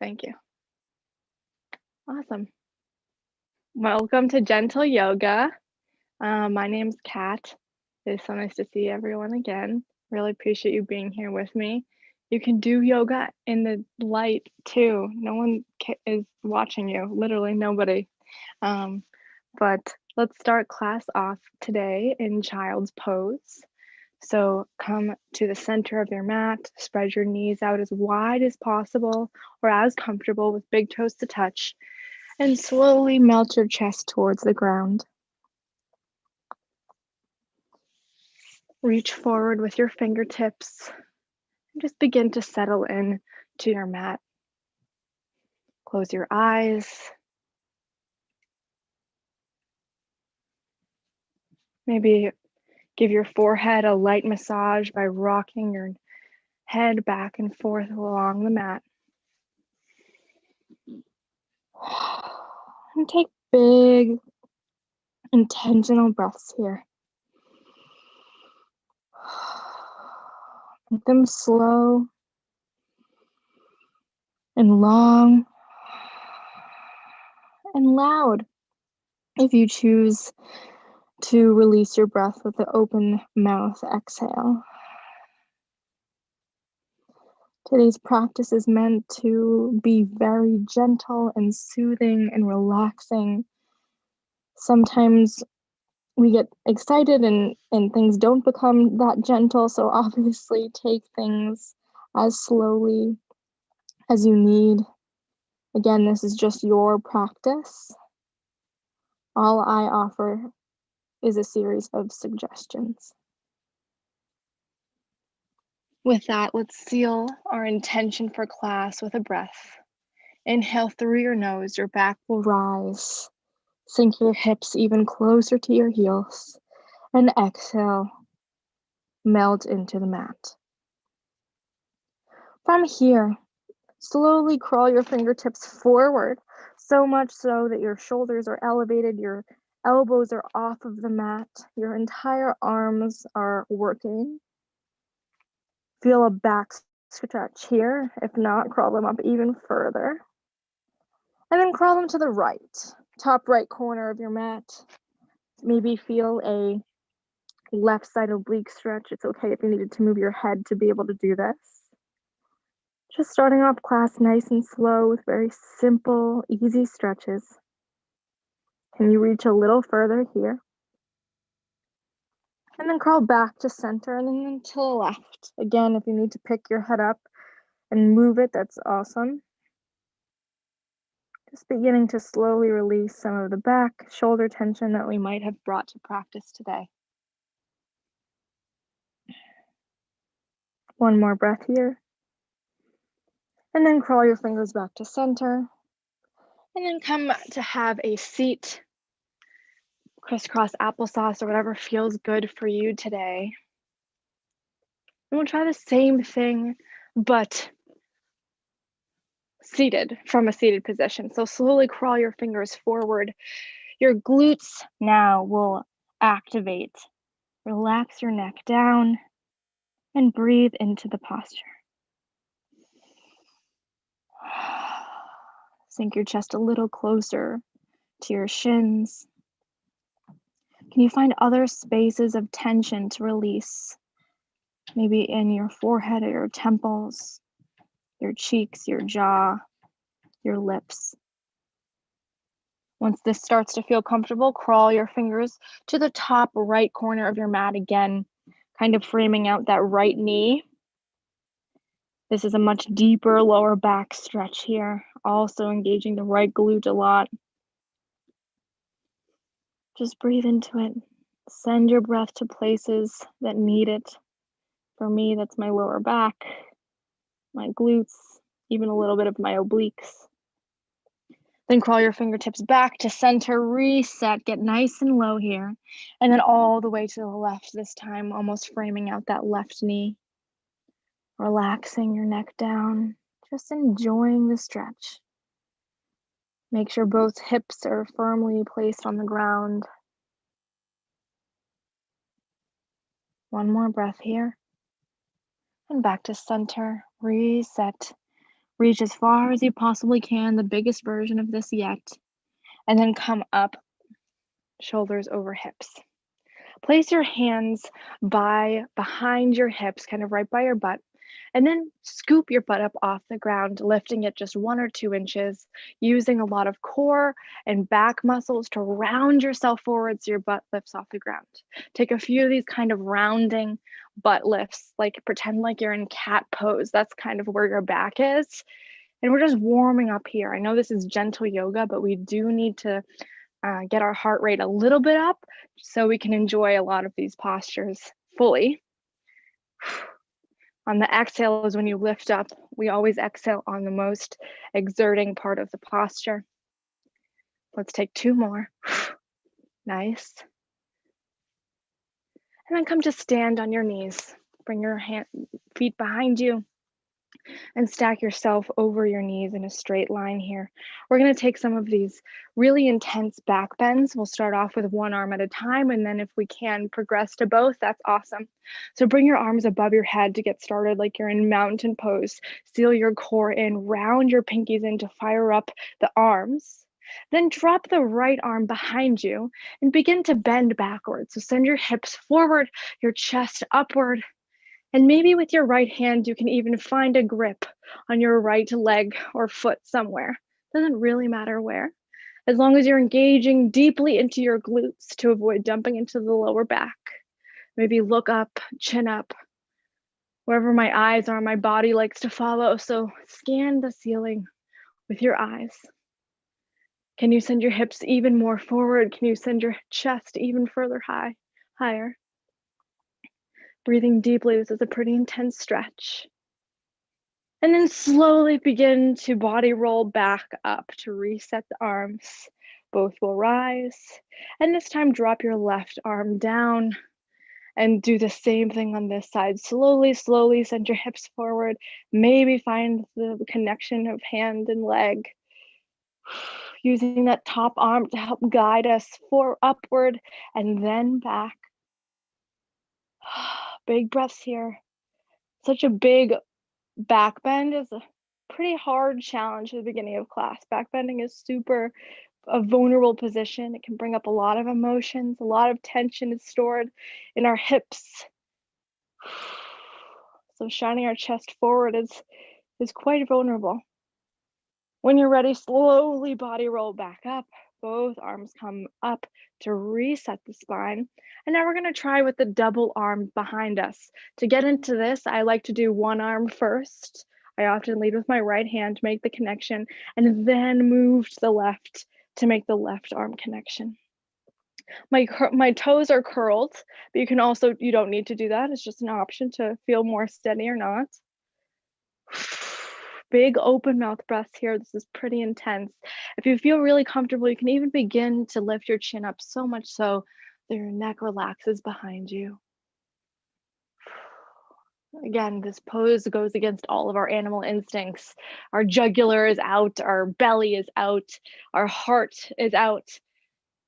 Thank you. Awesome. Welcome to Gentle Yoga. My name's Kat. It's so nice to see everyone again. Really appreciate you being here with me. You can do yoga in the light too. No one is watching you, literally nobody. But let's start class off today in Child's Pose. So come to the center of your mat, spread your knees out as wide as possible or as comfortable with big toes to touch, and slowly melt your chest towards the ground. Reach forward with your fingertips and just begin to settle in to your mat. Close your eyes. Maybe give your forehead a light massage by rocking your head back and forth along the mat. And take big, intentional breaths here. Make them slow and long and loud. If you choose to release your breath with the open mouth exhale. Today's practice is meant to be very gentle and soothing and relaxing. Sometimes we get excited and things don't become that gentle, so obviously take things as slowly as you need. Again, this is just your practice. All I offer is a series of suggestions. With that, let's seal our intention for class with a breath. Inhale through your nose, your back will rise. Sink your hips even closer to your heels. And exhale, melt into the mat. From here, slowly crawl your fingertips forward, so much so that your shoulders are elevated, your elbows are off of the mat, your entire arms are working. Feel a back stretch here. If not, crawl them up even further. And then crawl them to the right, top right corner of your mat. Maybe feel a left side oblique stretch. It's okay if you needed to move your head to be able to do this. Just starting off class nice and slow with very simple, easy stretches. Can you reach a little further here? And then crawl back to center and then to the left. Again, if you need to pick your head up and move it, that's awesome. Just beginning to slowly release some of the back, shoulder tension that we might have brought to practice today. One more breath here. And then crawl your fingers back to center. And then come to have a seat, crisscross applesauce or whatever feels good for you today. And we'll try the same thing, but seated, from a seated position. So slowly crawl your fingers forward. Your glutes now will activate. Relax your neck down and breathe into the posture. Sink your chest a little closer to your shins. Can you find other spaces of tension to release? Maybe in your forehead or your temples, your cheeks, your jaw, your lips. Once this starts to feel comfortable, crawl your fingers to the top right corner of your mat again, kind of framing out that right knee. This is a much deeper lower back stretch here, also engaging the right glute a lot. Just breathe into it. Send your breath to places that need it. For me, that's my lower back, my glutes, even a little bit of my obliques. Then crawl your fingertips back to center, reset, get nice and low here. And then all the way to the left this time, almost framing out that left knee. Relaxing your neck down, just enjoying the stretch. Make sure both hips are firmly placed on the ground. One more breath here. And back to center, reset. Reach as far as you possibly can, the biggest version of this yet, and then come up, shoulders over hips. Place your hands behind your hips, kind of right by your butt, and then scoop your butt up off the ground, lifting it just 1 or 2 inches, using a lot of core and back muscles to round yourself forward so your butt lifts off the ground. Take a few of these kind of rounding butt lifts, like pretend like you're in cat pose. That's kind of where your back is. And we're just warming up here. I know this is gentle yoga, but we do need to get our heart rate a little bit up so we can enjoy a lot of these postures fully. On the exhale is when you lift up. We always exhale on the most exerting part of the posture. Let's take 2 more. Nice. And then come to stand on your knees. Bring your feet behind you and stack yourself over your knees in a straight line here. We're going to take some of these really intense back bends. We'll start off with one arm at a time, and then if we can progress to both, that's awesome. So bring your arms above your head to get started like you're in mountain pose. Seal your core in, round your pinkies in to fire up the arms. Then drop the right arm behind you and begin to bend backwards. So send your hips forward, your chest upward. And maybe with your right hand, you can even find a grip on your right leg or foot somewhere. Doesn't really matter where. As long as you're engaging deeply into your glutes to avoid dumping into the lower back. Maybe look up, chin up. Wherever my eyes are, my body likes to follow. So scan the ceiling with your eyes. Can you send your hips even more forward? Can you send your chest even further higher? Breathing deeply, this is a pretty intense stretch. And then slowly begin to body roll back up to reset the arms. Both will rise. And this time drop your left arm down and do the same thing on this side. Slowly, slowly send your hips forward. Maybe find the connection of hand and leg. Using that top arm to help guide us upward and then back. Big breaths here. Such a big back bend is a pretty hard challenge at the beginning of class. Back bending is super a vulnerable position. It can bring up a lot of emotions. A lot of tension is stored in our hips. So shining our chest forward is quite vulnerable. When you're ready, slowly body roll back up. Both arms come up to reset the spine. And now we're going to try with the double arm behind us. To get into this, I like to do one arm first. I often lead with my right hand to make the connection and then move to the left to make the left arm connection. My toes are curled, but you don't need to do that. It's just an option to feel more steady or not. Big open mouth breaths here. This is pretty intense. If you feel really comfortable, you can even begin to lift your chin up so much so that your neck relaxes behind you. Again, this pose goes against all of our animal instincts. Our jugular is out, our belly is out, our heart is out.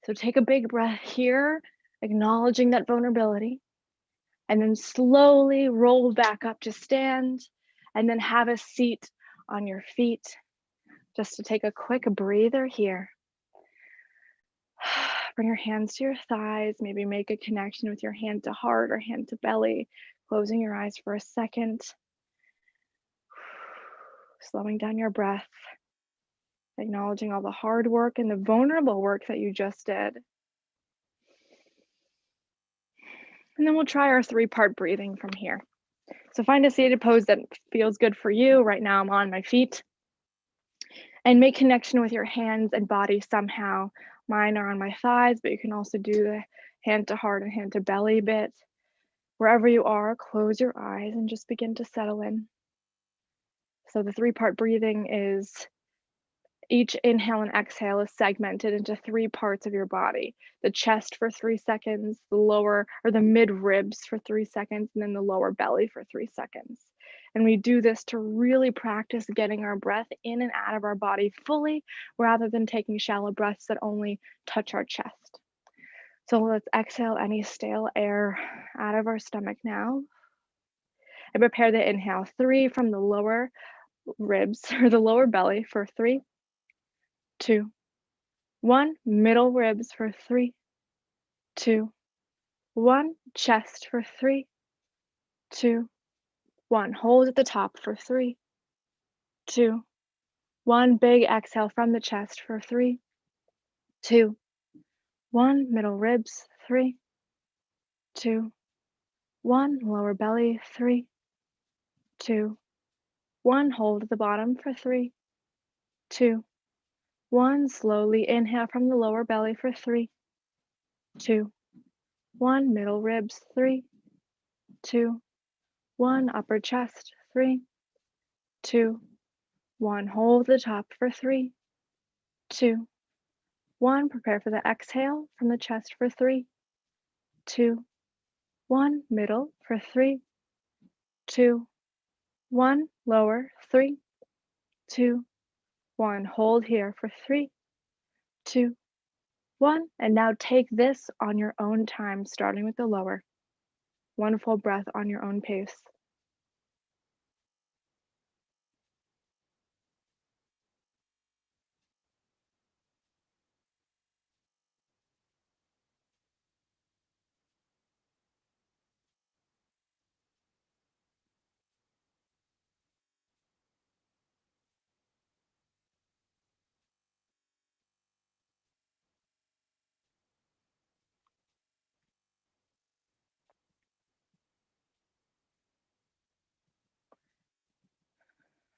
So take a big breath here, acknowledging that vulnerability, and then slowly roll back up to stand, and then have a seat on your feet, just to take a quick breather here. Bring your hands to your thighs, maybe make a connection with your hand to heart or hand to belly, closing your eyes for a second. Slowing down your breath, acknowledging all the hard work and the vulnerable work that you just did. And then we'll try our 3-part breathing from here. So find a seated pose that feels good for you. Right now I'm on my feet. And make connection with your hands and body somehow. Mine are on my thighs, but you can also do the hand to heart and hand to belly bit. Wherever you are, close your eyes and just begin to settle in. So the 3-part breathing is each inhale and exhale is segmented into 3 parts of your body. The chest for 3 seconds, the lower or the mid ribs for 3 seconds, and then the lower belly for 3 seconds. And we do this to really practice getting our breath in and out of our body fully, rather than taking shallow breaths that only touch our chest. So let's exhale any stale air out of our stomach now. And prepare the inhale. 3 from the lower ribs or the lower belly for 3, 2, 1. Middle ribs for 3, 2, 1. Chest for 3, 2, 1. Hold at the top for 3, 2, 1. Big exhale from the chest for 3, 2, 1. Middle ribs, 3, 2, 1. Lower belly, 3, 2, 1. Hold at the bottom for 3, 2, 1. Slowly inhale from the lower belly for 3, 2, 1. Middle ribs, 3, 2, 1. Upper chest, 3, 2, 1. Hold the top for 3, 2, 1. Prepare for the exhale from the chest for 3, 2, 1. Middle for 3, 2, 1. Lower, 3, 2, 1. Hold here for 3, 2, 1. And now take this on your own time, starting with the lower. One full breath on your own pace.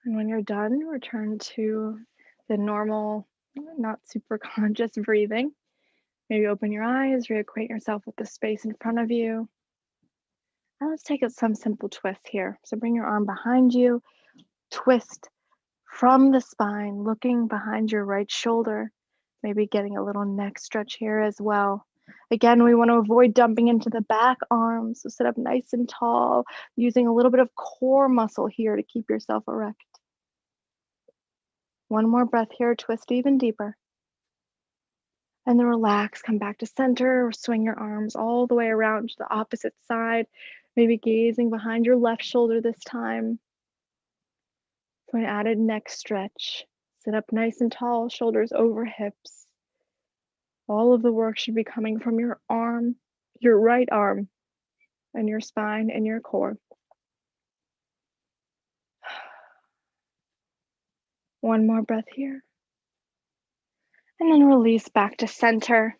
And when you're done, return to the normal, not super conscious breathing. Maybe open your eyes, reacquaint yourself with the space in front of you. And let's take some simple twists here. So bring your arm behind you, twist from the spine, looking behind your right shoulder, maybe getting a little neck stretch here as well. Again, we want to avoid dumping into the back arms. So sit up nice and tall, using a little bit of core muscle here to keep yourself erect. One more breath here, twist even deeper. And then relax, come back to center, swing your arms all the way around to the opposite side, maybe gazing behind your left shoulder this time. For an added neck stretch, sit up nice and tall, shoulders over hips. All of the work should be coming from your arm, your right arm, and your spine and your core. One more breath here. And then release back to center.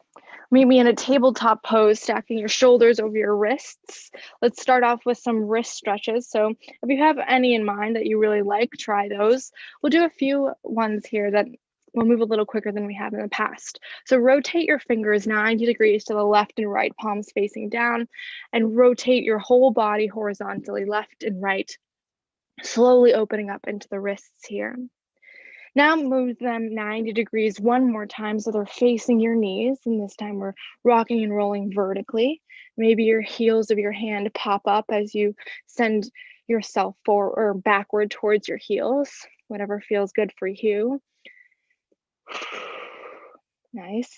Meet me in a tabletop pose, stacking your shoulders over your wrists. Let's start off with some wrist stretches. So if you have any in mind that you really like, try those. We'll do a few ones here that will move a little quicker than we have in the past. So rotate your fingers 90 degrees to the left and right, palms facing down, and rotate your whole body horizontally, left and right, slowly opening up into the wrists here. Now move them 90 degrees one more time so they're facing your knees, and this time we're rocking and rolling vertically. Maybe your heels of your hand pop up as you send yourself forward or backward towards your heels, whatever feels good for you. Nice.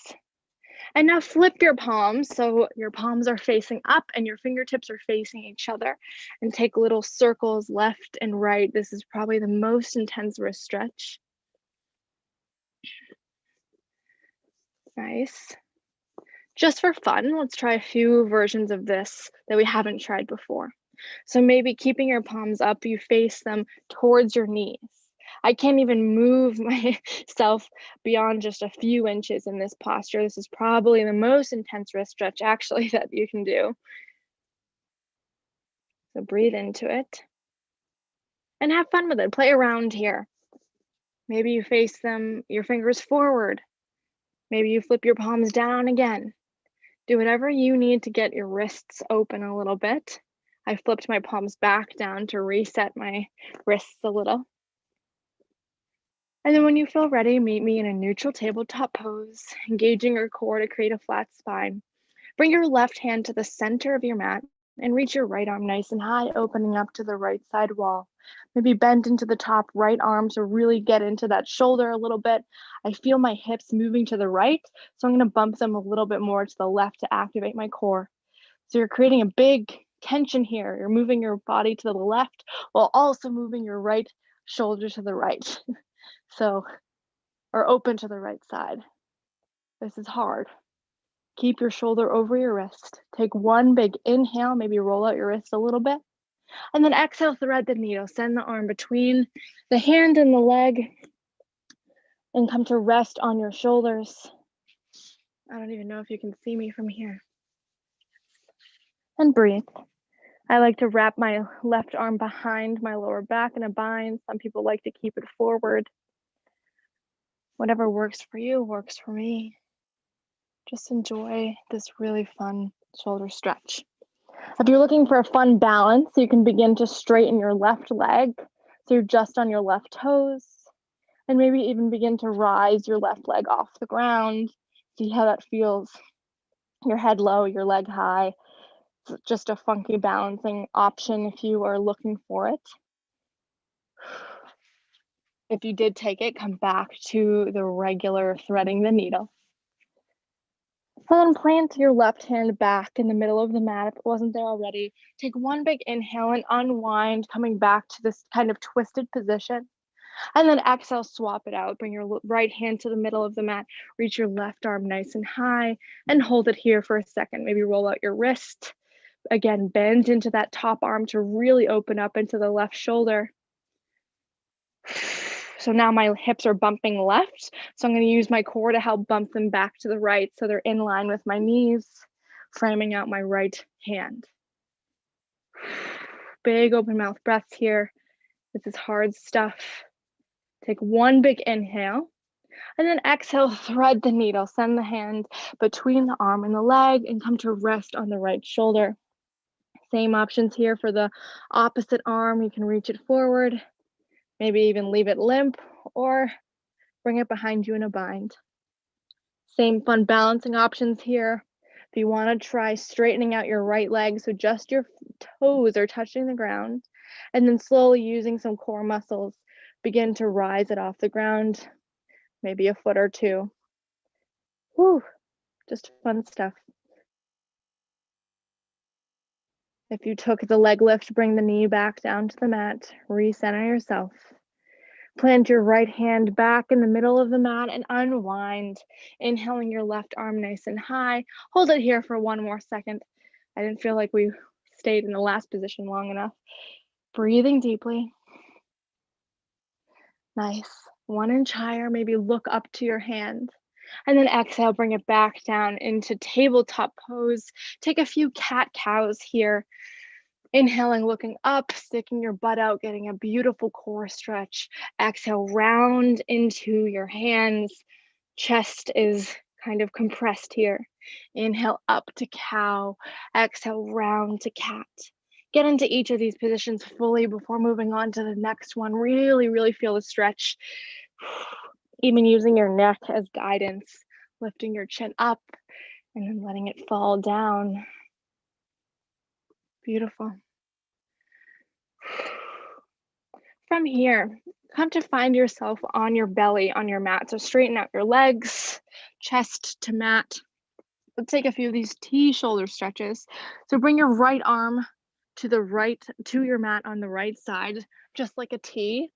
And now flip your palms so your palms are facing up and your fingertips are facing each other, and take little circles left and right. This is probably the most intense wrist stretch. Nice. Just for fun, let's try a few versions of this that we haven't tried before. So maybe keeping your palms up, you face them towards your knees. I can't even move myself beyond just a few inches in this posture. This is probably the most intense wrist stretch actually that you can do. So breathe into it and have fun with it. Play around here. Maybe you face them, your fingers forward. Maybe you flip your palms down again. Do whatever you need to get your wrists open a little bit. I flipped my palms back down to reset my wrists a little. And then when you feel ready, meet me in a neutral tabletop pose, engaging your core to create a flat spine. Bring your left hand to the center of your mat and reach your right arm nice and high, opening up to the right side wall. Maybe bend into the top right arm to really get into that shoulder a little bit. I feel my hips moving to the right, so I'm going to bump them a little bit more to the left to activate my core. So you're creating a big tension here. You're moving your body to the left while also moving your right shoulder to the right. So, or open to the right side. This is hard. Keep your shoulder over your wrist. Take one big inhale, maybe roll out your wrist a little bit. And then exhale, thread the needle. Send the arm between the hand and the leg and come to rest on your shoulders. I don't even know if you can see me from here. And breathe. I like to wrap my left arm behind my lower back in a bind. Some people like to keep it forward. Whatever works for you works for me. Just enjoy this really fun shoulder stretch. If you're looking for a fun balance, you can begin to straighten your left leg. So you're just on your left toes. And maybe even begin to rise your left leg off the ground. See how that feels. Your head low, your leg high. It's just a funky balancing option if you are looking for it. If you did take it, come back to the regular threading the needle. And then plant your left hand back in the middle of the mat if it wasn't there already. Take one big inhale and unwind, coming back to this kind of twisted position. And then exhale, swap it out. Bring your right hand to the middle of the mat. Reach your left arm nice and high and hold it here for a second. Maybe roll out your wrist. Again, bend into that top arm to really open up into the left shoulder. So now my hips are bumping left. So I'm going to use my core to help bump them back to the right so they're in line with my knees, framing out my right hand. Big open mouth breaths here. This is hard stuff. Take one big inhale. And then exhale, thread the needle. Send the hand between the arm and the leg and come to rest on the right shoulder. Same options here for the opposite arm. You can reach it forward, maybe even leave it limp or bring it behind you in a bind. Same fun balancing options here. If you want to try straightening out your right leg, so just your toes are touching the ground, and then slowly using some core muscles, begin to rise it off the ground, maybe a foot or two. Whew, just fun stuff. If you took the leg lift, bring the knee back down to the mat, recenter yourself. Plant your right hand back in the middle of the mat and unwind, inhaling your left arm nice and high. Hold it here for one more second. I didn't feel like we stayed in the last position long enough. Breathing deeply. Nice. 1 inch higher, maybe look up to your hand. And then exhale, bring it back down into tabletop pose. Take a few cat cows here. Inhaling, looking up, sticking your butt out, getting a beautiful core stretch. Exhale, round into your hands. Chest is kind of compressed here. Inhale up to cow. Exhale, round to cat. Get into each of these positions fully before moving on to the next one. Really, really feel the stretch. Even using your neck as guidance, lifting your chin up and then letting it fall down. Beautiful. From here, come to find yourself on your belly on your mat. So straighten out your legs, chest to mat. Let's take a few of these T shoulder stretches. So bring your right arm to the right, to your mat on the right side, just like a T.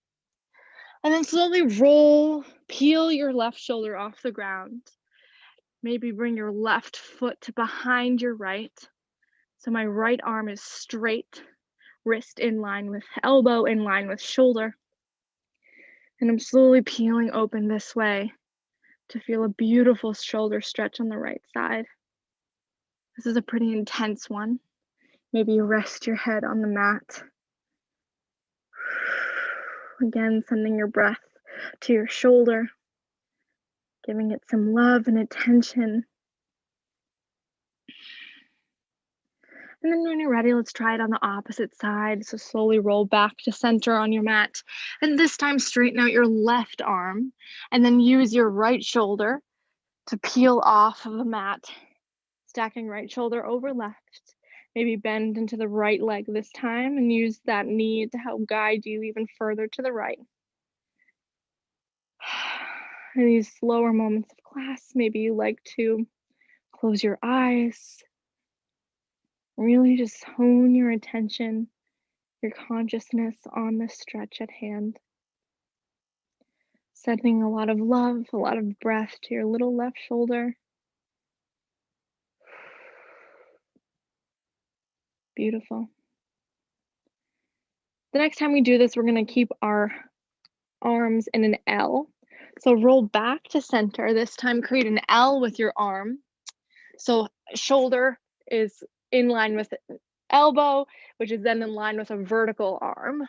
And then slowly roll, peel your left shoulder off the ground. Maybe bring your left foot to behind your right. So my right arm is straight, wrist in line with elbow, in line with shoulder. And I'm slowly peeling open this way to feel a beautiful shoulder stretch on the right side. This is a pretty intense one. Maybe you rest your head on the mat. Again, sending your breath to your shoulder, giving it some love and attention. And then when you're ready, let's try it on the opposite side. So slowly roll back to center on your mat. And this time straighten out your left arm and then use your right shoulder to peel off of the mat. Stacking right shoulder over left. Maybe bend into the right leg this time and use that knee to help guide you even further to the right. In these slower moments of class, maybe you like to close your eyes. Really just hone your attention, your consciousness on the stretch at hand. Sending a lot of love, a lot of breath to your little left shoulder. Beautiful. The next time we do this, we're going to keep our arms in an L. So roll back to center. This time create an L with your arm. So shoulder is in line with elbow, which is then in line with a vertical arm,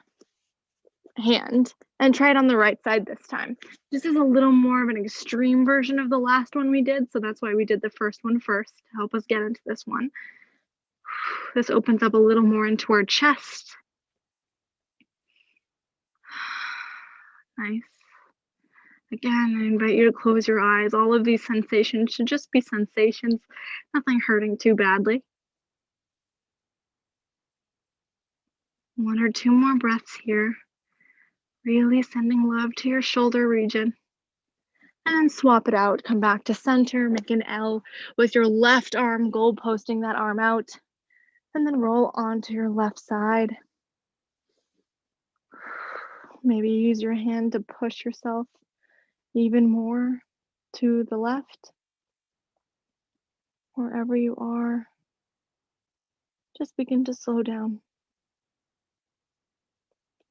hand, and try it on the right side this time. This is a little more of an extreme version of the last one we did, so that's why we did the first one first to help us get into this one. This opens up a little more into our chest. Nice. Again, I invite you to close your eyes. All of these sensations should just be sensations, nothing hurting too badly. 1 or 2 more breaths here. Really sending love to your shoulder region. And then swap it out. Come back to center, make an L with your left arm, goal posting that arm out. And then roll onto your left side. Maybe use your hand to push yourself even more to the left. Wherever you are, just begin to slow down.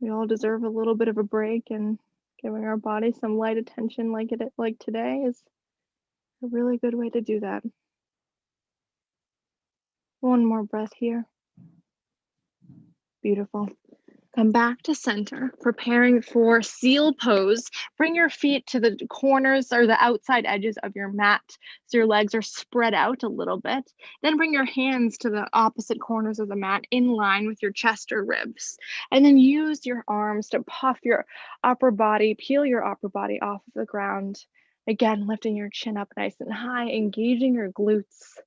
We all deserve a little bit of a break, and giving our body some light attention like today is a really good way to do that. 1 more breath here. Beautiful. Come back to center, preparing for seal pose. Bring your feet to the corners or the outside edges of your mat so your legs are spread out a little bit. Then bring your hands to the opposite corners of the mat in line with your chest or ribs. And then use your arms to puff your upper body, peel your upper body off of the ground. Again, lifting your chin up nice and high, engaging your glutes.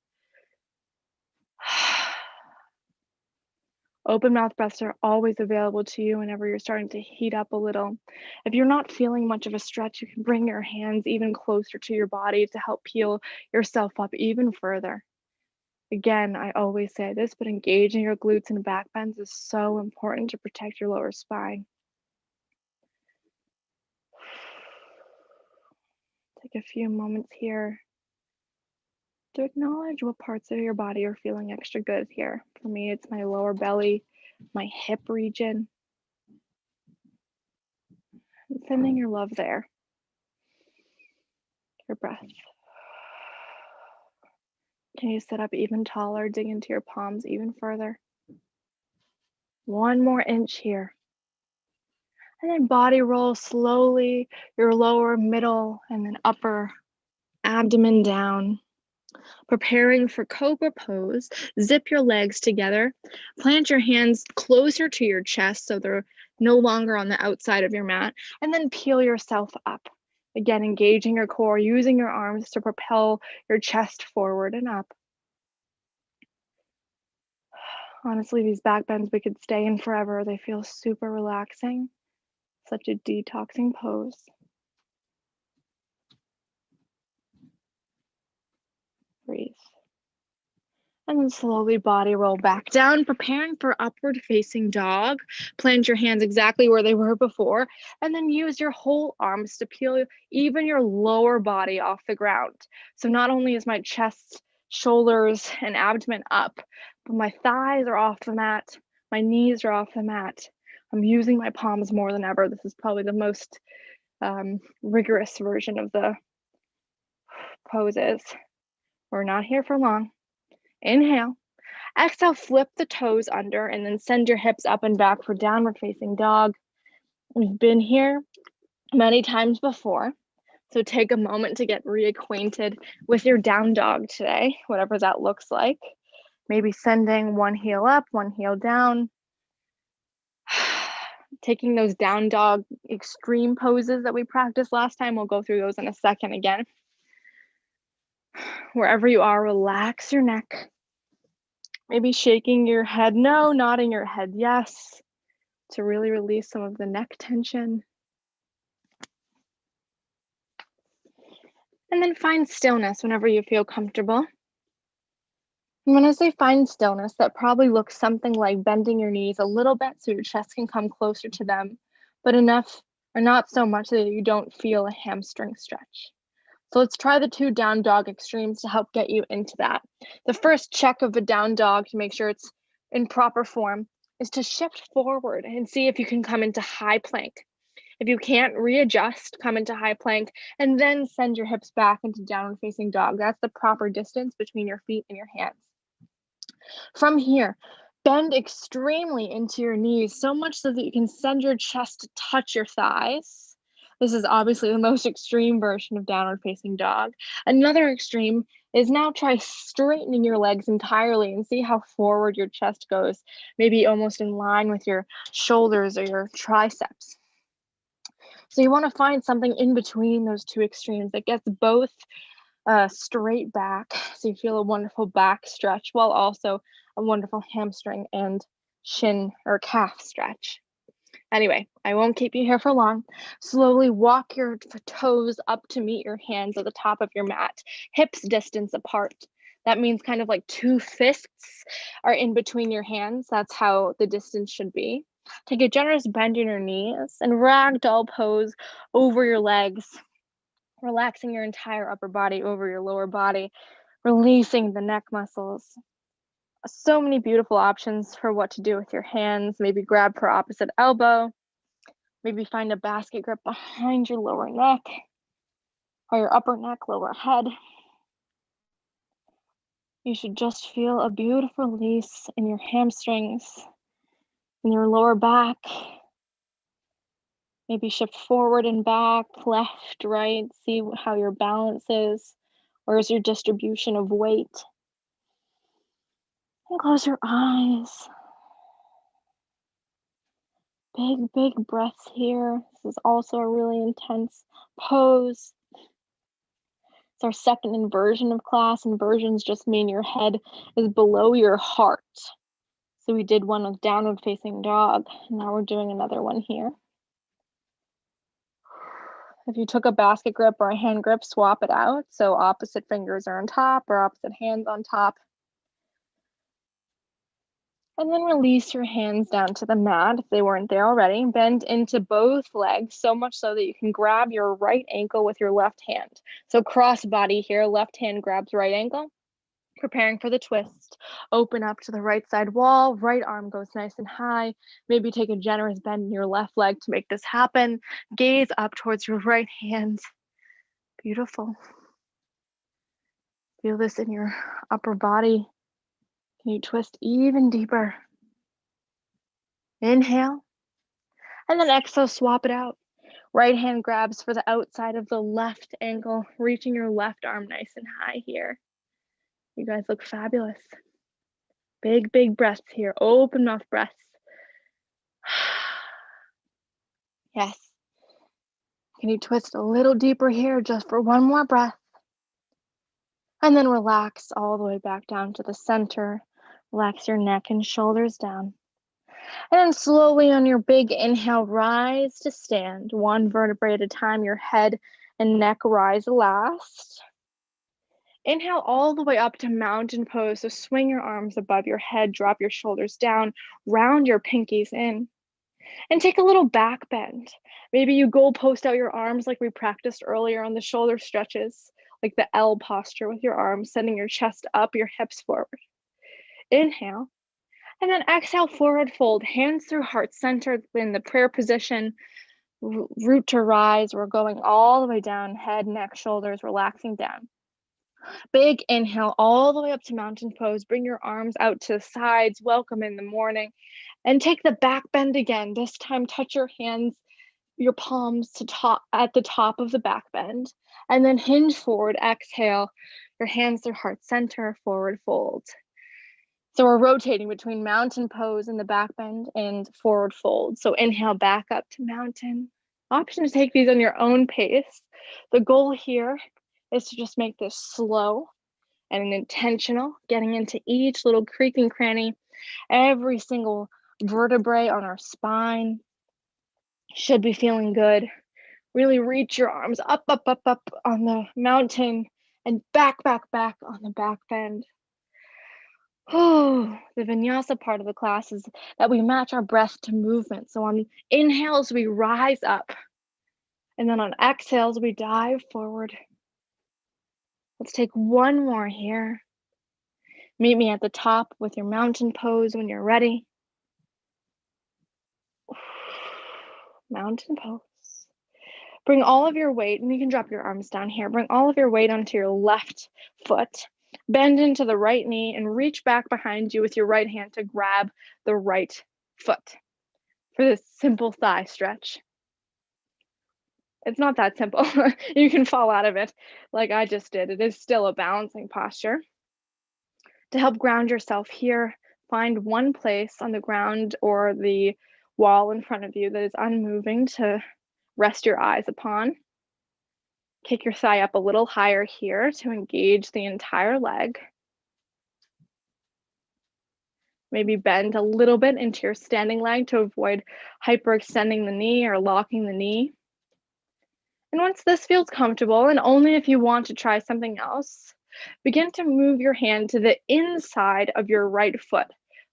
Open mouth breaths are always available to you whenever you're starting to heat up a little. If you're not feeling much of a stretch, you can bring your hands even closer to your body to help peel yourself up even further. Again, I always say this, but engaging your glutes and back bends is so important to protect your lower spine. Take a few moments here to acknowledge what parts of your body are feeling extra good here. For me, it's my lower belly, my hip region. And sending your love there. Your breath. Can you sit up even taller, dig into your palms even further? 1 more inch here. And then body roll slowly, your lower, middle, and then upper abdomen down. Preparing for Cobra Pose, zip your legs together, plant your hands closer to your chest so they're no longer on the outside of your mat, and then peel yourself up. Again, engaging your core, using your arms to propel your chest forward and up. Honestly, these back bends we could stay in forever. They feel super relaxing. Such a detoxing pose. Breathe. And then slowly body roll back down, preparing for upward facing dog. Plant your hands exactly where they were before, and then use your whole arms to peel even your lower body off the ground. So not only is my chest, shoulders, and abdomen up, but my thighs are off the mat, my knees are off the mat. I'm using my palms more than ever. This is probably the most rigorous version of the poses. We're not here for long. Inhale. Exhale, flip the toes under and then send your hips up and back for downward facing dog. We've been here many times before, so take a moment to get reacquainted with your down dog today, whatever that looks like. Maybe sending one heel up, one heel down. Taking those down dog extreme poses that we practiced last time. We'll go through those in a second again. Wherever you are, relax your neck. Maybe shaking your head no, nodding your head yes, to really release some of the neck tension. And then find stillness whenever you feel comfortable. And when I say find stillness, that probably looks something like bending your knees a little bit so your chest can come closer to them, but enough or not so much that you don't feel a hamstring stretch. So let's try the 2 down dog extremes to help get you into that. The first check of a down dog to make sure it's in proper form is to shift forward and see if you can come into high plank. If you can't, readjust, come into high plank, and then send your hips back into downward facing dog. That's the proper distance between your feet and your hands. From here, bend extremely into your knees, so much so that you can send your chest to touch your thighs. This is obviously the most extreme version of downward facing dog. Another extreme is now try straightening your legs entirely and see how forward your chest goes, maybe almost in line with your shoulders or your triceps. So you want to find something in between those 2 extremes that gets both straight back, so you feel a wonderful back stretch while also a wonderful hamstring and shin or calf stretch. Anyway, I won't keep you here for long. Slowly walk your toes up to meet your hands at the top of your mat, hips distance apart. That means kind of like 2 fists are in between your hands. That's how the distance should be. Take a generous bend in your knees and ragdoll pose over your legs, relaxing your entire upper body over your lower body, releasing the neck muscles. So many beautiful options for what to do with your hands. Maybe grab for opposite elbow. Maybe find a basket grip behind your lower neck or your upper neck, lower head. You should just feel a beautiful release in your hamstrings, in your lower back. Maybe shift forward and back, left, right. See how your balance is. Where's your distribution of weight? And close your eyes. Big, big breaths here. This is also a really intense pose. It's our second inversion of class. Inversions just mean your head is below your heart. So we did one with downward facing dog. Now we're doing another one here. If you took a basket grip or a hand grip, swap it out. So opposite fingers are on top or opposite hands on top. And then release your hands down to the mat if they weren't there already. Bend into both legs, so much so that you can grab your right ankle with your left hand. So cross body here, left hand grabs right ankle. Preparing for the twist. Open up to the right side wall, right arm goes nice and high. Maybe take a generous bend in your left leg to make this happen. Gaze up towards your right hand. Beautiful. Feel this in your upper body. Can you twist even deeper? Inhale. And then exhale, swap it out. Right hand grabs for the outside of the left ankle, reaching your left arm nice and high here. You guys look fabulous. Big, big breaths here. Open mouth breaths. Yes. Can you twist a little deeper here just for one more breath? And then relax all the way back down to the center. Relax your neck and shoulders down. And then slowly on your big inhale, rise to stand. One vertebrae at a time. Your head and neck rise last. Inhale all the way up to mountain pose. So swing your arms above your head, drop your shoulders down, round your pinkies in. And take a little back bend. Maybe you goalpost out your arms like we practiced earlier on the shoulder stretches, like the L posture with your arms, sending your chest up, your hips forward. Inhale. And then exhale, forward fold, hands through heart center in the prayer position, root to rise. We're going all the way down, head, neck, shoulders, relaxing down. Big inhale all the way up to mountain pose. Bring your arms out to the sides. Welcome in the morning. And take the back bend again. This time touch your hands, your palms at the top of the back bend. And then hinge forward, exhale. Your hands through heart center, forward fold. So we're rotating between mountain pose in the back bend and forward fold. So inhale back up to mountain. Option to take these on your own pace. The goal here is to just make this slow and intentional, getting into each little creak and cranny. Every single vertebrae on our spine should be feeling good. Really reach your arms up, up, up, up on the mountain and back, back, back on the back bend. Oh, the vinyasa part of the class is that we match our breath to movement. So on inhales, we rise up. And then on exhales, we dive forward. Let's take one more here. Meet me at the top with your mountain pose when you're ready. Mountain pose. Bring all of your weight, and you can drop your arms down here. Bring all of your weight onto your left foot. Bend into the right knee and reach back behind you with your right hand to grab the right foot for this simple thigh stretch. It's not that simple. You can fall out of it like I just did. It is still a balancing posture. To help ground yourself here, find one place on the ground or the wall in front of you that is unmoving to rest your eyes upon. Kick your thigh up a little higher here to engage the entire leg. Maybe bend a little bit into your standing leg to avoid hyperextending the knee or locking the knee. And once this feels comfortable, and only if you want to try something else, begin to move your hand to the inside of your right foot.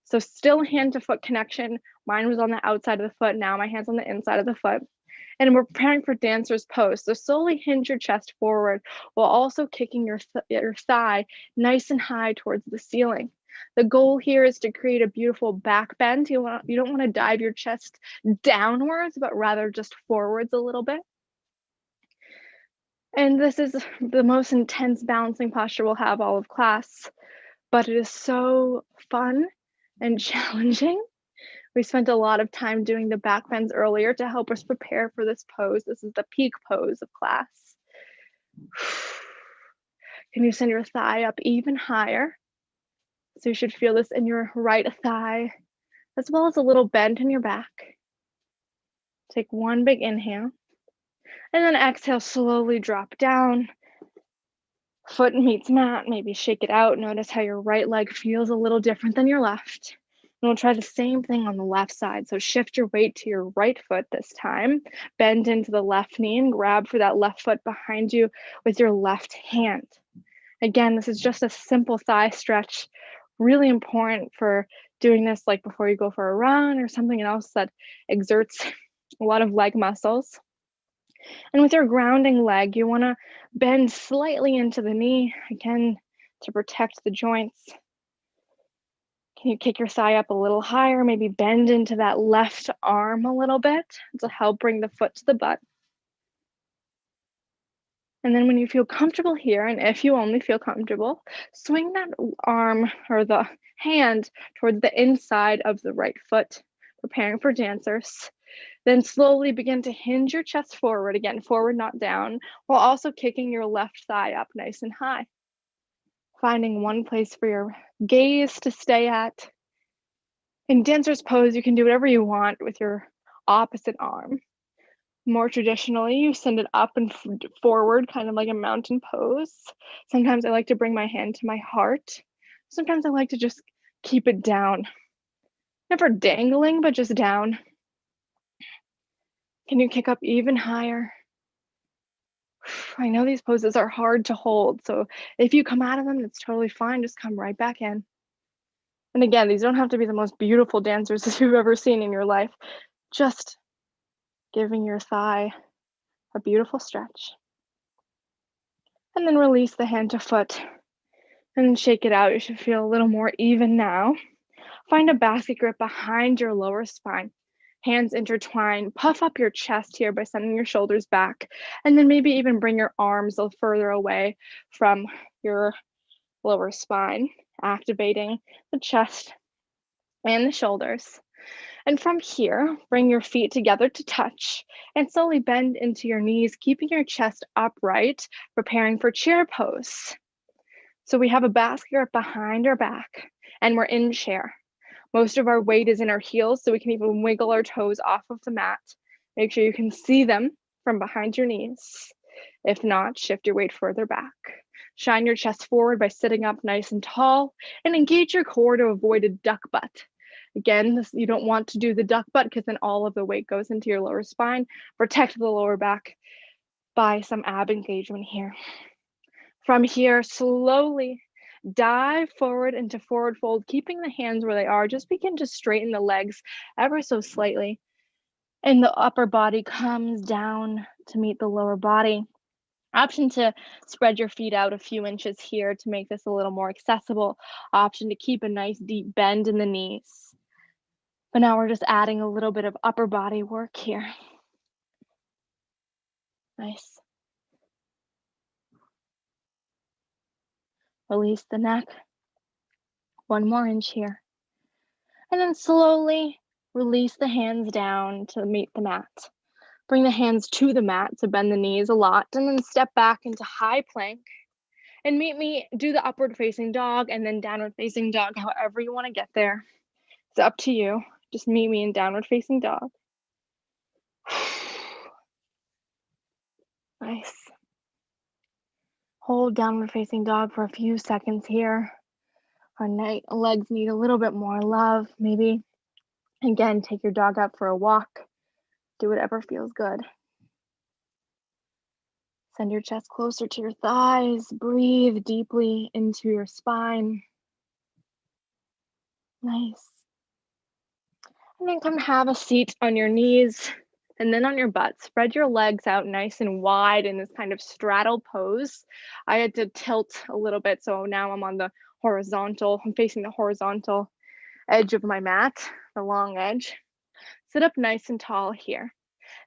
So still hand to foot connection. Mine was on the outside of the foot. Now my hand's on the inside of the foot. And we're preparing for dancer's pose. So slowly hinge your chest forward while also kicking your thigh nice and high towards the ceiling. The goal here is to create a beautiful back bend. You don't want to dive your chest downwards, but rather just forwards a little bit. And this is the most intense balancing posture we'll have all of class, but it is so fun and challenging. We spent a lot of time doing the back bends earlier to help us prepare for this pose. This is the peak pose of class. Can you send your thigh up even higher? So you should feel this in your right thigh, as well as a little bend in your back. Take one big inhale, and then exhale, slowly drop down. Foot meets mat, maybe shake it out. Notice how your right leg feels a little different than your left. And we'll try the same thing on the left side. So shift your weight to your right foot this time. Bend into the left knee and grab for that left foot behind you with your left hand. Again, this is just a simple thigh stretch. Really important for doing this like before you go for a run or something else that exerts a lot of leg muscles. And with your grounding leg, you want to bend slightly into the knee, again, to protect the joints. Can you kick your thigh up a little higher? Maybe bend into that left arm a little bit to help bring the foot to the butt. And then when you feel comfortable here, and if you only feel comfortable, swing that arm or the hand towards the inside of the right foot, preparing for dancers. Then slowly begin to hinge your chest forward, again, forward, not down, while also kicking your left thigh up nice and high. Finding one place for your gaze to stay at. In dancer's pose, you can do whatever you want with your opposite arm. More traditionally, you send it up and forward, kind of like a mountain pose. Sometimes I like to bring my hand to my heart. Sometimes I like to just keep it down. Never dangling, but just down. Can you kick up even higher? I know these poses are hard to hold, so if you come out of them, that's totally fine. Just come right back in. And again, these don't have to be the most beautiful dancers that you've ever seen in your life. Just giving your thigh a beautiful stretch. And then release the hand to foot and shake it out. You should feel a little more even now. Find a basket grip behind your lower spine. Hands intertwined. Puff up your chest here by sending your shoulders back. And then maybe even bring your arms a little further away from your lower spine, activating the chest and the shoulders. And from here, bring your feet together to touch and slowly bend into your knees, keeping your chest upright, preparing for chair pose. So we have a basket grip behind our back and we're in chair. Most of our weight is in our heels, so we can even wiggle our toes off of the mat. Make sure you can see them from behind your knees. If not, shift your weight further back. Shine your chest forward by sitting up nice and tall and engage your core to avoid a duck butt. Again, you don't want to do the duck butt because then all of the weight goes into your lower spine. Protect the lower back by some ab engagement here. From here, slowly dive forward into forward fold, keeping the hands where they are. Just begin to straighten the legs ever so slightly. And the upper body comes down to meet the lower body. Option to spread your feet out a few inches here to make this a little more accessible. Option to keep a nice deep bend in the knees. But now we're just adding a little bit of upper body work here. Nice. Release the neck. 1 more inch here. And then slowly release the hands down to meet the mat. Bring the hands to the mat to bend the knees a lot, and then step back into high plank. And meet me, do the upward facing dog and then downward facing dog, however you want to get there. It's up to you. Just meet me in downward facing dog. Nice. Hold downward facing dog for a few seconds here. Our legs need a little bit more love. Maybe, again, take your dog out for a walk. Do whatever feels good. Send your chest closer to your thighs. Breathe deeply into your spine. Nice. And then come have a seat on your knees and then on your butt. Spread your legs out nice and wide in this kind of straddle pose. I had to tilt a little bit, so now I'm on the horizontal. I'm facing the horizontal edge of my mat, the long edge. Sit up nice and tall here.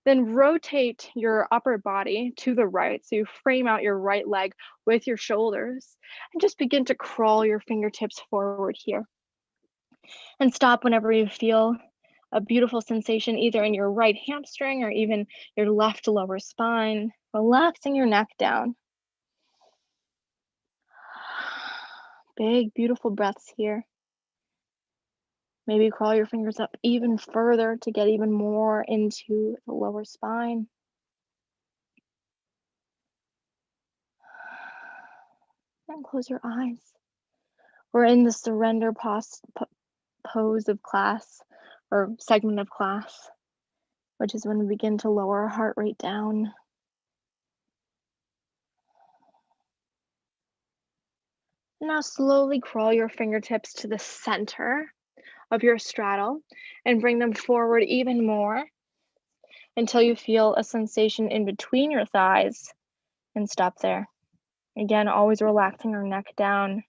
Then rotate your upper body to the right, so you frame out your right leg with your shoulders, and just begin to crawl your fingertips forward here. And stop whenever you feel a beautiful sensation either in your right hamstring or even your left lower spine, relaxing your neck down. Big, beautiful breaths here. Maybe crawl your fingers up even further to get even more into the lower spine. And close your eyes. We're in the surrender pose of class, or segment of class, which is when we begin to lower our heart rate down. Now slowly crawl your fingertips to the center of your straddle and bring them forward even more until you feel a sensation in between your thighs, and stop there. Again, always relaxing our neck down,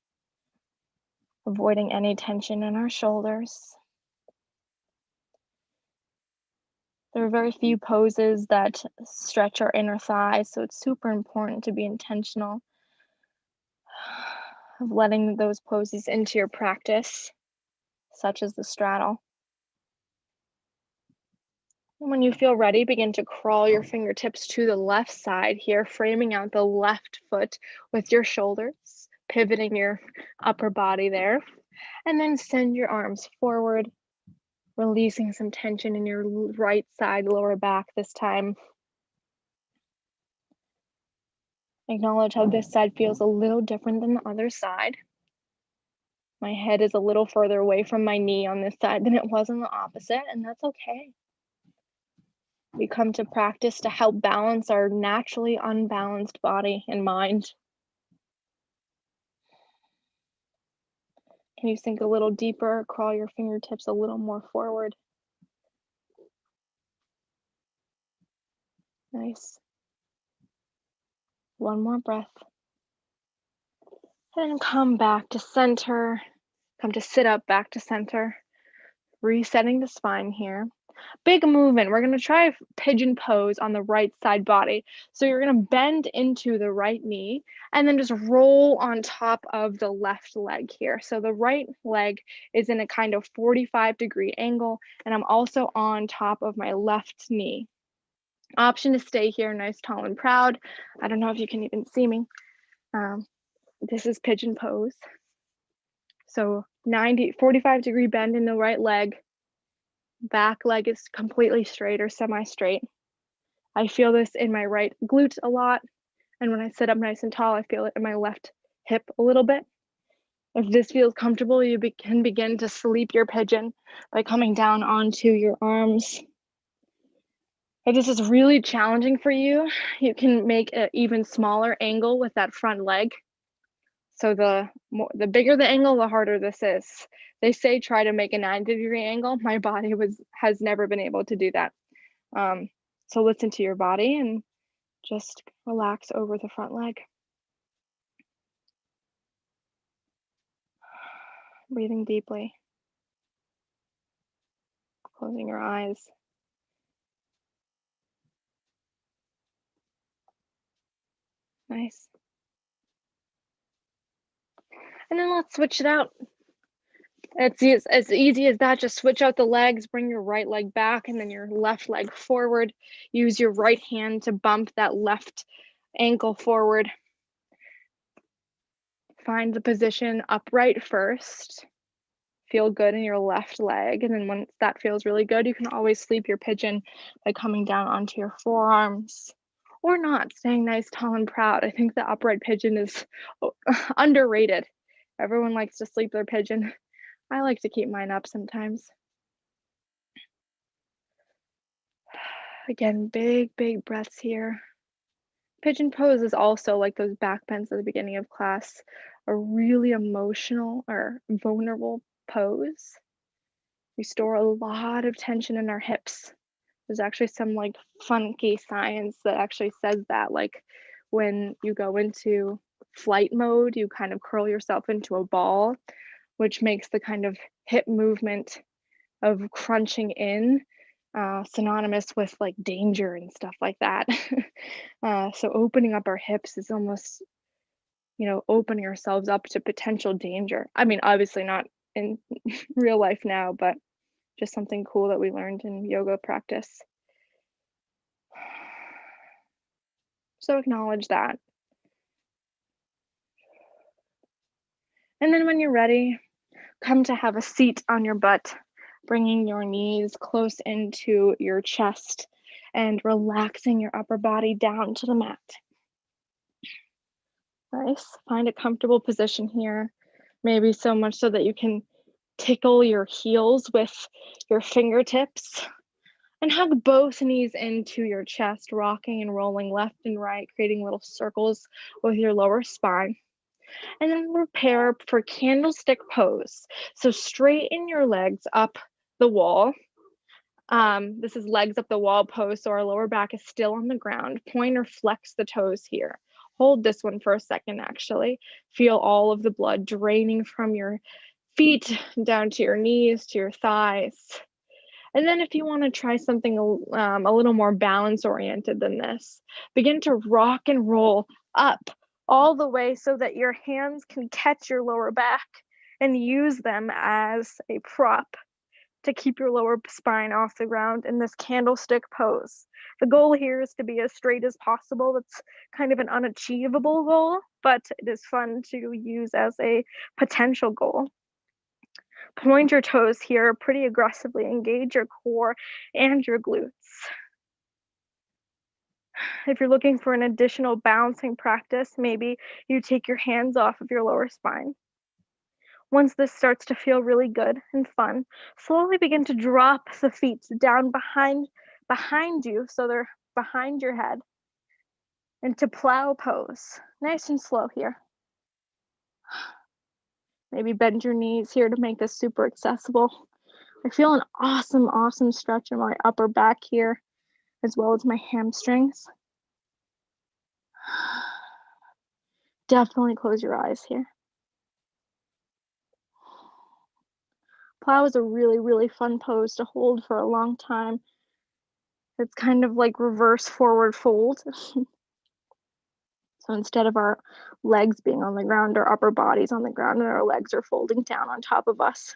avoiding any tension in our shoulders. There are very few poses that stretch our inner thighs, so it's super important to be intentional of letting those poses into your practice, such as the straddle. And when you feel ready, begin to crawl your fingertips to the left side here, framing out the left foot with your shoulders, pivoting your upper body there, and then send your arms forward, releasing some tension in your right side lower back this time. Acknowledge how this side feels a little different than the other side. My head is a little further away from my knee on this side than it was on the opposite, and that's okay. We come to practice to help balance our naturally unbalanced body and mind. Can you sink a little deeper, crawl your fingertips a little more forward? Nice. 1 more breath. And then come back to center. Come to sit up, back to center. Resetting the spine here. Big movement. We're going to try pigeon pose on the right side body. So you're going to bend into the right knee and then just roll on top of the left leg here. So the right leg is in a kind of 45-degree angle, and I'm also on top of my left knee. Option to stay here, nice, tall, and proud. I don't know if you can even see me. This is pigeon pose. So 45-degree bend in the right leg. Back leg is completely straight or semi-straight. I feel this in my right glute a lot, and when I sit up nice and tall, I feel it in my left hip a little bit. If this feels comfortable, you can begin to sleep your pigeon by coming down onto your arms. If this is really challenging for you, you can make an even smaller angle with that front leg. So the bigger the angle, the harder this is. They say try to make a 90-degree angle. My body has never been able to do that. So listen to your body and Just relax over the front leg. Breathing deeply. Closing your eyes. Nice. And then let's switch it out. It's as easy as that. Just switch out the legs, bring your right leg back and then your left leg forward. Use your right hand to bump that left ankle forward. Find the position upright first. Feel good in your left leg. And then once that feels really good, you can always sleep your pigeon by coming down onto your forearms or not, staying nice, tall, and proud. I think the upright pigeon is underrated. Everyone likes to sleep their pigeon. I like to keep mine up sometimes. Again, big, big breaths here. Pigeon pose is also like those back bends at the beginning of class, a really emotional or vulnerable pose. We store a lot of tension in our hips. There's actually some like funky science that actually says that, like when you go into flight mode, you kind of curl yourself into a ball, which makes the kind of hip movement of crunching in synonymous with like danger and stuff like that. So opening up our hips is almost, opening ourselves up to potential danger. I mean, obviously not in real life now, but just something cool that we learned in yoga practice. So acknowledge that. And then when you're ready, come to have a seat on your butt, bringing your knees close into your chest and relaxing your upper body down to the mat. Nice. Find a comfortable position here, maybe so much so that you can tickle your heels with your fingertips and hug both knees into your chest, rocking and rolling left and right, creating little circles with your lower spine. And then prepare for candlestick pose. So straighten your legs up the wall. This is legs up the wall pose, so our lower back is still on the ground. Point or flex the toes here. Hold this one for a second, actually. Feel all of the blood draining from your feet down to your knees, to your thighs. And then if you want to try something a little more balance oriented than this, begin to rock and roll up all the way so that your hands can catch your lower back and use them as a prop to keep your lower spine off the ground in this candlestick pose. The goal here is to be as straight as possible. That's kind of an unachievable goal, but it is fun to use as a potential goal. Point your toes here pretty aggressively. Engage your core and your glutes. If you're looking for an additional balancing practice, maybe you take your hands off of your lower spine. Once this starts to feel really good and fun, slowly begin to drop the feet down behind you, so they're behind your head, into plow pose. Nice and slow here. Maybe bend your knees here to make this super accessible. I feel an awesome, awesome stretch in my upper back here, as well as my hamstrings. Definitely close your eyes here. Plow is a really, really fun pose to hold for a long time. It's kind of like reverse forward fold. So instead of our legs being on the ground, our upper body's on the ground and our legs are folding down on top of us.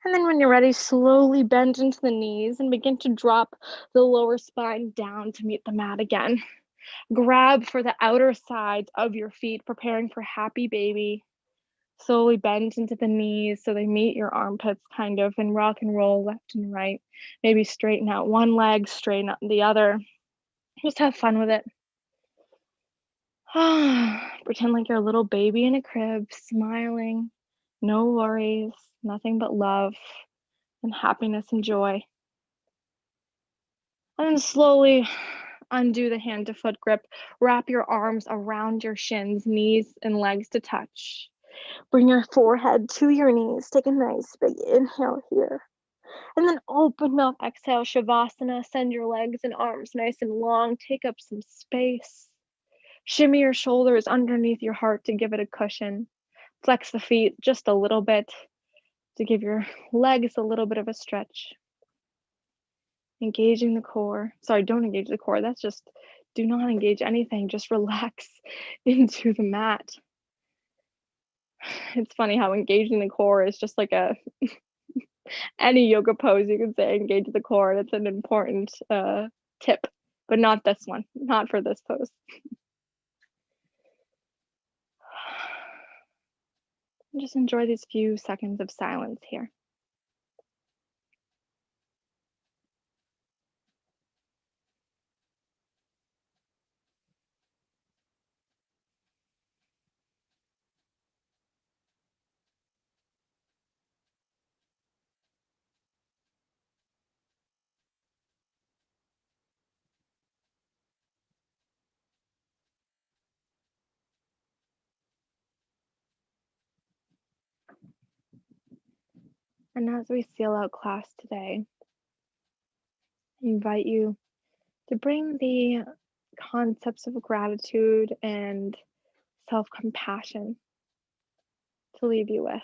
And then when you're ready, slowly bend into the knees and begin to drop the lower spine down to meet the mat again. Grab for the outer sides of your feet, preparing for happy baby. Slowly bend into the knees so they meet your armpits kind of, and rock and roll left and right. Maybe straighten out one leg, straighten out the other. Just have fun with it. Pretend like you're a little baby in a crib, smiling, no worries, nothing but love and happiness and joy. And then slowly undo the hand to foot grip. Wrap your arms around your shins, knees and legs to touch. Bring your forehead to your knees. Take a nice big inhale here. And then open up, exhale, Shavasana, send your legs and arms nice and long, take up some space. Shimmy your shoulders underneath your heart to give it a cushion. Flex the feet just a little bit to give your legs a little bit of a stretch. Engaging the core. Sorry, don't engage the core. That's just, do not engage anything. Just relax into the mat. It's funny how engaging the core is just like any yoga pose you can say engage the core. That's an important tip, but not this one, not for this pose. Just enjoy these few seconds of silence here. And as we seal out class today, I invite you to bring the concepts of gratitude and self-compassion to leave you with.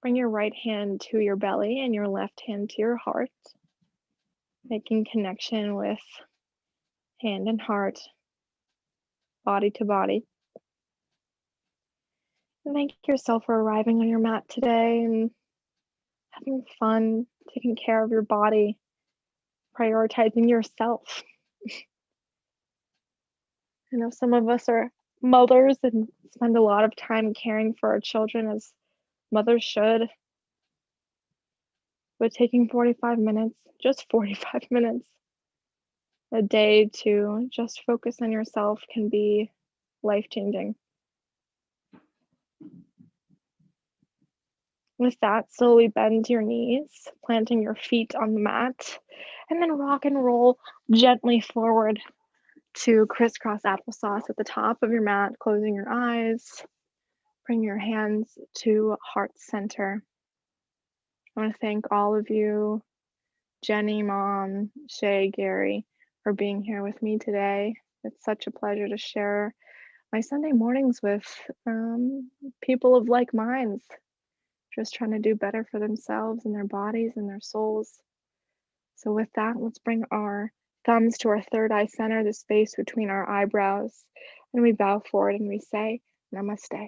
Bring your right hand to your belly and your left hand to your heart, making connection with hand and heart, body to body. And thank yourself for arriving on your mat today and having fun, taking care of your body, prioritizing yourself. I know some of us are mothers and spend a lot of time caring for our children, as mothers should. But taking 45 minutes, just 45 minutes a day to just focus on yourself can be life-changing. With that, slowly bend your knees, planting your feet on the mat, and then rock and roll gently forward to crisscross applesauce at the top of your mat, closing your eyes. Bring your hands to heart center. I want to thank all of you, Jenny, Mom, Shay, Gary, for being here with me today. It's such a pleasure to share my Sunday mornings with people of like minds, just trying to do better for themselves and their bodies and their souls. So with that, let's bring our thumbs to our third eye center, the space between our eyebrows, and we bow forward and we say, Namaste.